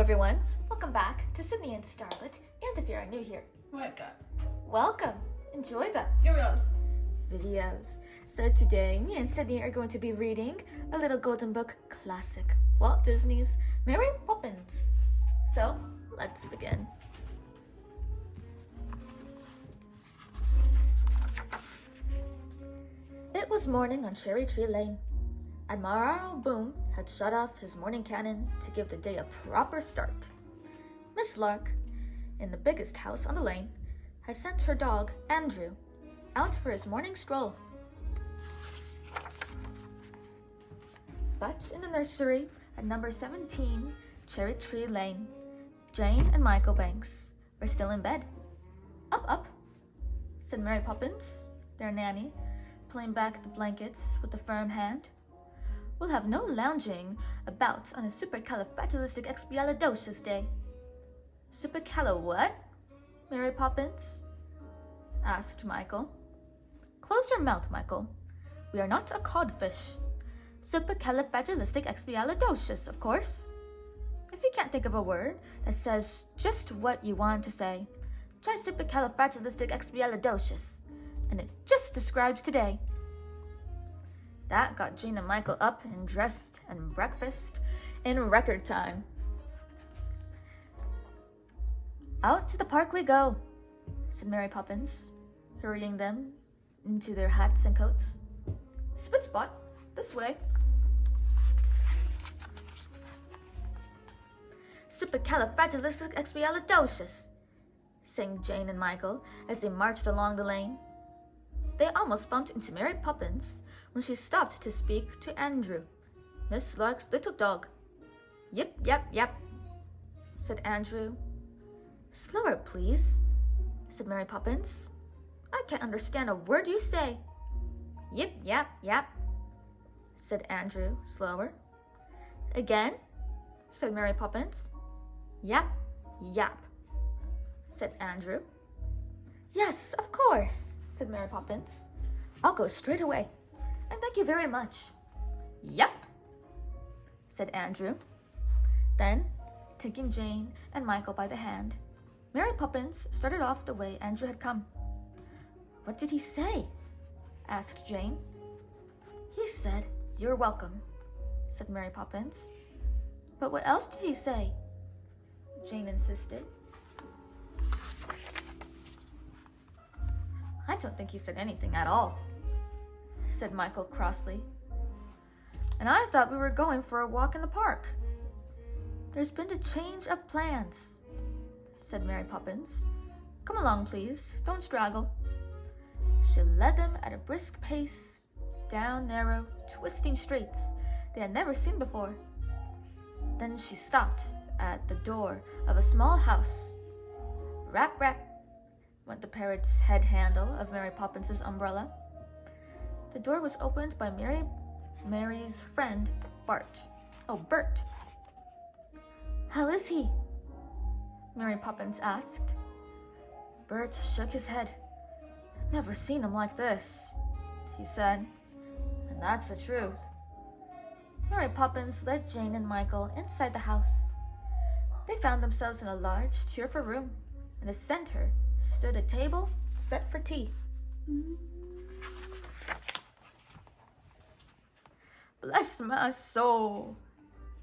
everyone, welcome back to Sydney and Starlet, and if you're new here, welcome, enjoy the videos. So today, me and Sydney are going to be reading a little golden book classic, Walt Disney's Mary Poppins. So, let's begin. It was morning on Cherry Tree Lane. Admiral Boom had shut off his morning cannon to give the day a proper start. Miss Lark, in the biggest house on the lane, had sent her dog, Andrew, out for his morning stroll. But in the nursery at number 17, Cherry Tree Lane, Jane and Michael Banks were still in bed. Up, up, said Mary Poppins, their nanny, pulling back the blankets with a firm hand. We'll have no lounging about on a supercalifragilisticexpialidocious day. Supercalo what? Mary Poppins asked Michael. Close your mouth, Michael. We are not a codfish. Supercalifragilisticexpialidocious, of course. If you can't think of a word that says just what you want to say, try supercalifragilisticexpialidocious, and it just describes today. That got Jane and Michael up and dressed and breakfast in record time. Out to the park we go, said Mary Poppins, hurrying them into their hats and coats. Spit spot, this way. Supercalifragilisticexpialidocious, sang Jane and Michael as they marched along the lane. They almost bumped into Mary Poppins when she stopped to speak to Andrew, Miss Lark's little dog. Yip, yap, yap, said Andrew. Slower, please, said Mary Poppins. I can't understand a word you say. Yip, yap, yap, said Andrew, slower. Again, said Mary Poppins. Yap, yap, said Andrew. Yes, of course, said Mary Poppins. I'll go straight away, and thank you very much. Yep, said Andrew. Then, taking Jane and Michael by the hand, Mary Poppins started off the way Andrew had come. What did he say? Asked Jane. He said, You're welcome, said Mary Poppins. But what else did he say? Jane insisted. I don't think he said anything at all, said Michael crossly. And I thought we were going for a walk in the park. There's been a change of plans, said Mary Poppins. Come along, please. Don't straggle. She led them at a brisk pace down narrow, twisting streets they had never seen before. Then she stopped at the door of a small house. Rap, rap, went the parrot's head handle of Mary Poppins's umbrella. The door was opened by Mary's friend, Bert. How is he? Mary Poppins asked. Bert shook his head. Never seen him like this, he said. And that's the truth. Mary Poppins led Jane and Michael inside the house. They found themselves in a large, cheerful room. In the center stood a table set for tea. Bless my soul,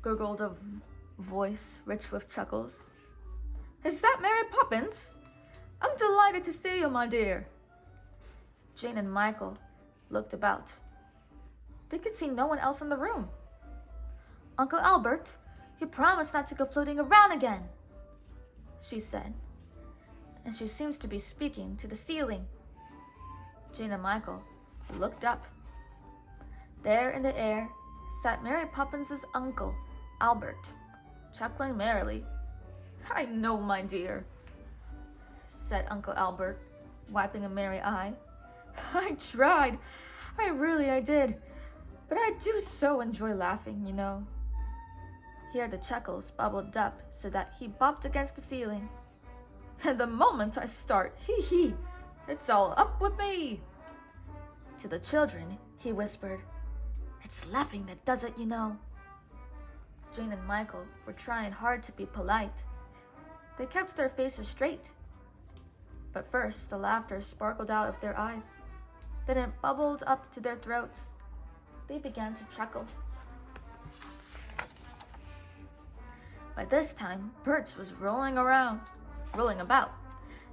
gurgled a voice rich with chuckles. Is that Mary Poppins? I'm delighted to see you, my dear. Jane and Michael looked about. They could see no one else in the room. Uncle Albert, you promised not to go floating around again, she said. And she seems to be speaking to the ceiling. Jane and Michael looked up. There in the air sat Mary Poppins's uncle, Albert, chuckling merrily. I know, my dear, said Uncle Albert, wiping a merry eye. I tried. I did. But I do so enjoy laughing, you know. Here the chuckles bubbled up so that he bopped against the ceiling. And the moment I start, hee, it's all up with me. To the children, he whispered, It's laughing that does it, you know. Jane and Michael were trying hard to be polite. They kept their faces straight. But first, the laughter sparkled out of their eyes. Then it bubbled up to their throats. They began to chuckle. By this time, Bert was rolling about,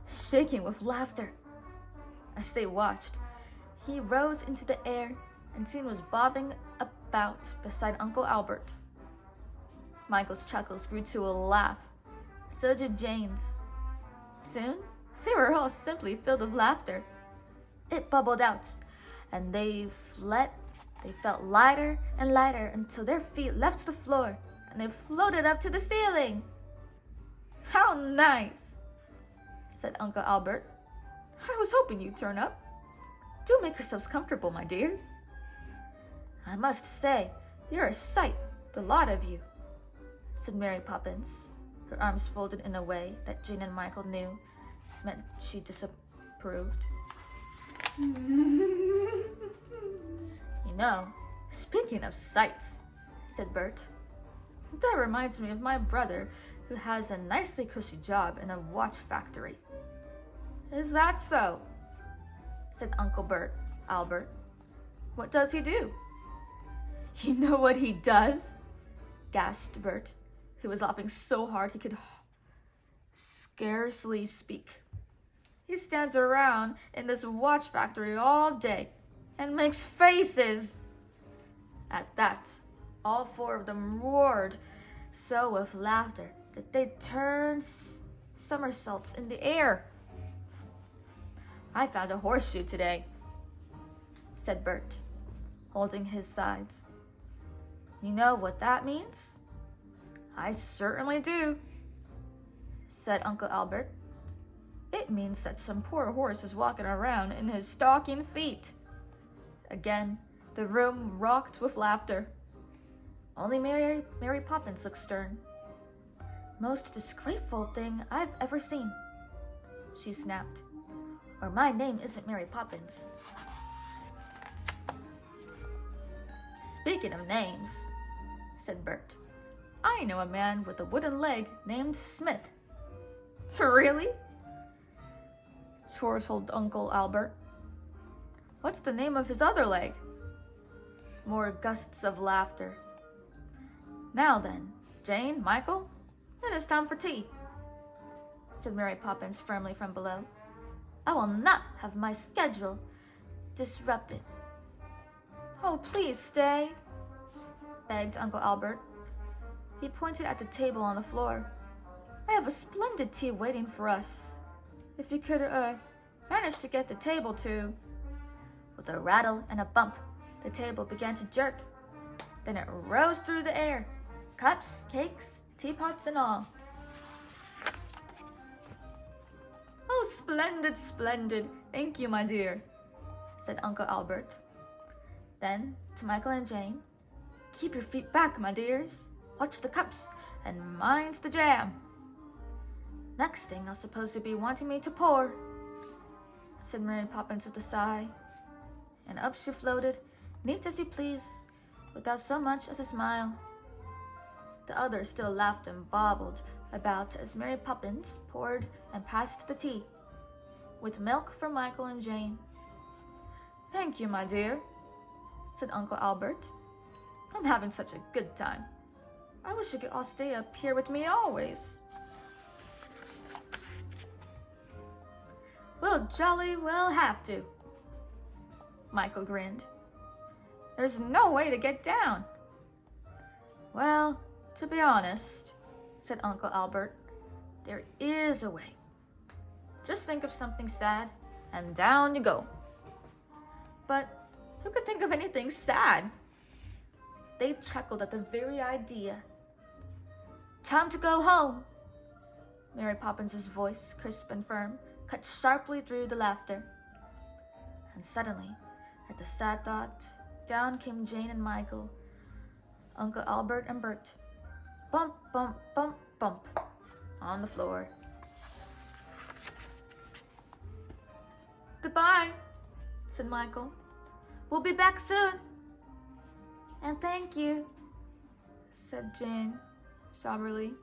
shaking with laughter. As they watched, he rose into the air and soon was bobbing about beside Uncle Albert. Michael's chuckles grew to a laugh. So did Jane's. Soon, they were all simply filled with laughter. It bubbled out, and they felt lighter and lighter until their feet left the floor and they floated up to the ceiling. "How nice," said Uncle Albert. "I was hoping you'd turn up. Do make yourselves comfortable, my dears. I must say, you're a sight, the lot of you," said Mary Poppins, her arms folded in a way that Jane and Michael knew meant she disapproved. "You know, speaking of sights," said Bert, "that reminds me of my brother who has a nicely cushy job in a watch factory." "Is that so?" said Uncle Albert. "What does he do?" "You know what he does?" gasped Bert, who was laughing so hard he could scarcely speak. "He stands around in this watch factory all day and makes faces." At that, all four of them roared so with laughter that they turned somersaults in the air. "I found a horseshoe today," said Bert, holding his sides. "You know what that means?" "I certainly do," said Uncle Albert. "It means that some poor horse is walking around in his stocking feet." Again, the room rocked with laughter. Only Mary Poppins looked stern. "Most disgraceful thing I've ever seen," she snapped. "Or my name isn't Mary Poppins." "Speaking of names," said Bert, "I know a man with a wooden leg named Smith." "Really?" chortled Uncle Albert. "What's the name of his other leg?" More gusts of laughter. "Now then, Jane, Michael, it is time for tea," said Mary Poppins firmly from below. "I will not have my schedule disrupted." "Oh, please stay," begged Uncle Albert. He pointed at the table on the floor. "I have a splendid tea waiting for us. If you could, manage to get the table to..." With a rattle and a bump, the table began to jerk. Then it rose through the air, cups, cakes, teapots, and all. "Oh, splendid, splendid. Thank you, my dear," said Uncle Albert. Then, to Michael and Jane, "Keep your feet back, my dears. Watch the cups and mind the jam. Next thing I'll suppose you'll be wanting me to pour," said Mary Poppins with a sigh. And up she floated, neat as you please, without so much as a smile. The others still laughed and bobbled about as Mary Poppins poured and passed the tea, with milk for Michael and Jane. "Thank you, my dear," said Uncle Albert. "I'm having such a good time. I wish you could all stay up here with me always." "We'll jolly well have to," Michael grinned. "There's no way to get down." "Well, to be honest," said Uncle Albert, "there is a way. Just think of something sad, and down you go." "But who could think of anything sad?" They chuckled at the very idea. "Time to go home." Mary Poppins' voice, crisp and firm, cut sharply through the laughter. And suddenly, at the sad thought, down came Jane and Michael, Uncle Albert and Bert. Bump, bump, bump, bump, on the floor. "Goodbye," said Michael. "We'll be back soon." "And thank you," said Jane, soberly.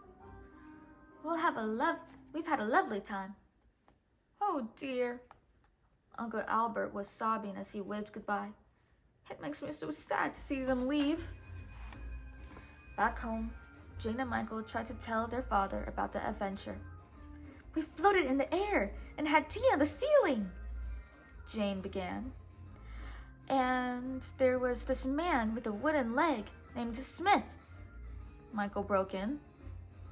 We've had a lovely time. Oh dear. Uncle Albert was sobbing as he waved goodbye. It makes me so sad to see them leave. Back home, Jane and Michael tried to tell their father about the adventure. We floated in the air and had tea on the ceiling, Jane began. And there was this man with a wooden leg named Smith, Michael broke in.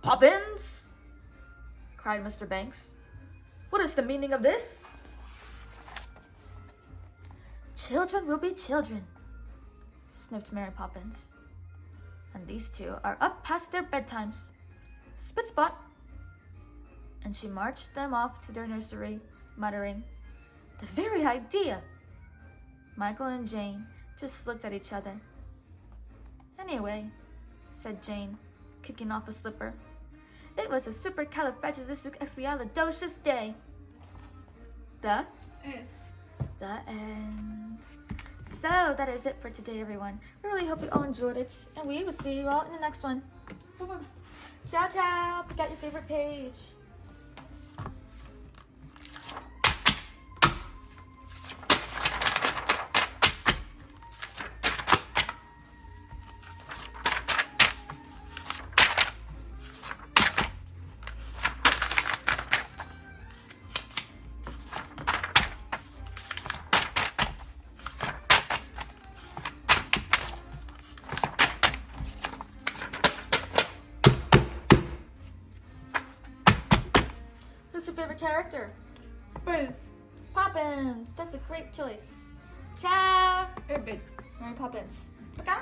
Poppins! Cried Mr. Banks. What is the meaning of this? Children will be children, sniffed Mary Poppins. And these two are up past their bedtimes. Spit spot! And she marched them off to their nursery, muttering, The very idea! Michael and Jane just looked at each other. Anyway, said Jane, kicking off a slipper, it was a supercalifragilisticexpialidocious day. The end. So that is it for today, everyone. We really hope you all enjoyed it, and we will see you all in the next one. Bye-bye. Ciao, ciao. Pick out your favorite page. Who's your favorite character? Buzz. Poppins. That's a great choice. Ciao. Mary Poppins. Bye.